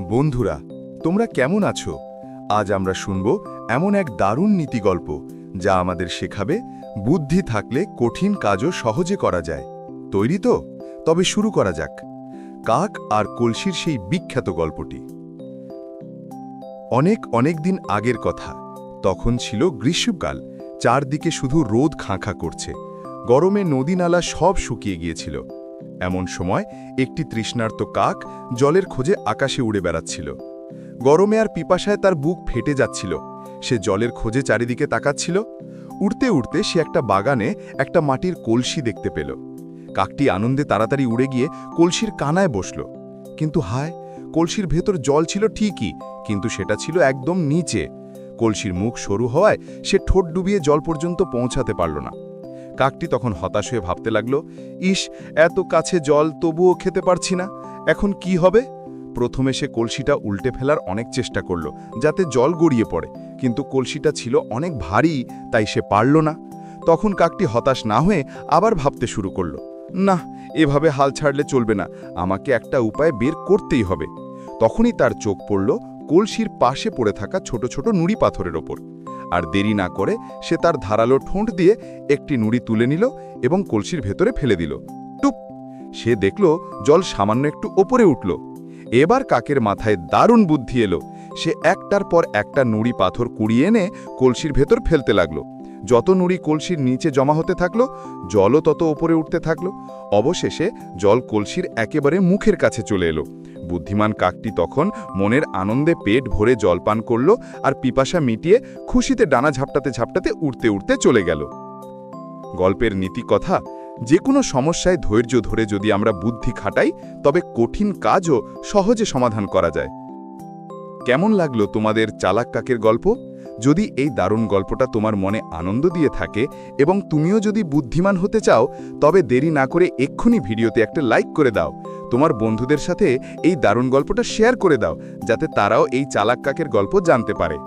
বন্ধুরা, তোমরা কেমন আছো? আজ আমরা শুনব এমন এক দারুণ নীতিগল্প যা আমাদের শেখাবে বুদ্ধি থাকলে কঠিন কাজও সহজে করা যায়। তৈরি তো? তবে শুরু করা যাক। কাক আর কলসির সেই বিখ্যাত গল্পটি। অনেক দিন আগের কথা। তখন ছিল গ্রীষ্মকাল, চারদিকে শুধু রোদ খাঁ করছে। গরমে নদী-নালা সব শুকিয়ে গিয়েছিল। এমন সময় একটি তৃষ্ণার্ত কাক জলের খোঁজে আকাশে উড়ে বেড়াচ্ছিল। গরমে আর পিপাসায় তার বুক ফেটে যাচ্ছিল। সে জলের খোঁজে চারিদিকে তাকাচ্ছিল। উড়তে উড়তে সে একটা বাগানে একটা মাটির কলসি দেখতে পেল। কাকটি আনন্দে তাড়াতাড়ি উড়ে গিয়ে কলসির কানায় বসল। কিন্তু হায়, কলসির ভেতর জল ছিল ঠিকই, কিন্তু সেটা ছিল একদম নিচে। কলসির মুখ সরু হওয়ায় সে ঠোঁট ডুবিয়ে জল পর্যন্ত পৌঁছাতে পারল না। কাকটি তখন হতাশ হয়ে ভাবতে লাগল, ইস, এত কাছে জল, তবুও খেতে পারছি না, এখন কি হবে? প্রথমে সে কলসিটা উল্টে ফেলার অনেক চেষ্টা করল, যাতে জল গড়িয়ে পড়ে, কিন্তু কলসিটা ছিল অনেক ভারী, তাই সে পারল না। তখন কাকটি হতাশ না হয়ে আবার ভাবতে শুরু করল, না, এভাবে হাল ছাড়লে চলবে না, আমাকে একটা উপায় বের করতেই হবে। তখনই তার চোখ পড়ল কলসির পাশে পড়ে থাকা ছোট ছোট নুড়ি পাথরের ওপর। আর দেরি না করে সে তার ধারালো ঠোঁট দিয়ে একটি নুড়ি তুলে নিল এবং কলসির ভেতরে ফেলে দিল। টুপ! সে দেখল জল সামান্য একটু ওপরে উঠল। এবার কাকের মাথায় দারুণ বুদ্ধি এলো। সে একটার পর একটা নুড়ি পাথর কুড়িয়ে এনে কলসির ভেতর ফেলতে লাগলো। যত নুড়ি কলসির নিচে জমা হতে থাকলো, জলও তত ওপরে উঠতে থাকলো। অবশেষে জল কলসির একেবারে মুখের কাছে চলে এলো। বুদ্ধিমান কাকটি তখন মনের আনন্দে পেট ভরে জলপান করল আর পিপাসা মিটিয়ে খুশিতে ডানা ঝাপটাতে ঝাপটাতে উড়তে উড়তে চলে গেল। গল্পের নীতি কথা, যে কোনো সমস্যায় ধৈর্য ধরে যদি আমরা বুদ্ধি খাটাই, তবে কঠিন কাজও সহজে সমাধান করা যায়। কেমন লাগলো তোমাদের চালাক কাকের গল্প? যদি এই দারুণ গল্পটা তোমার মনে আনন্দ দিয়ে থাকে এবং তুমিও যদি বুদ্ধিমান হতে চাও, তবে দেরি না করে এক্ষুনি ভিডিওতে একটা লাইক করে দাও। তোমার বন্ধুদের সাথে এই দারুণ গল্পটা শেয়ার করে দাও, যাতে তারাও এই চালাক কাকের গল্প জানতে পারে।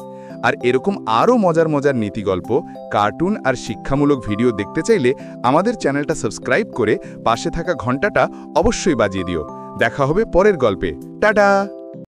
আর এরকম আরও মজার নীতিগল্প, কার্টুন আর শিক্ষামূলক ভিডিও দেখতে চাইলে আমাদের চ্যানেলটা সাবস্ক্রাইব করে পাশে থাকা ঘন্টাটা অবশ্যই বাজিয়ে দিও। দেখা হবে পরের গল্পে। টাটা।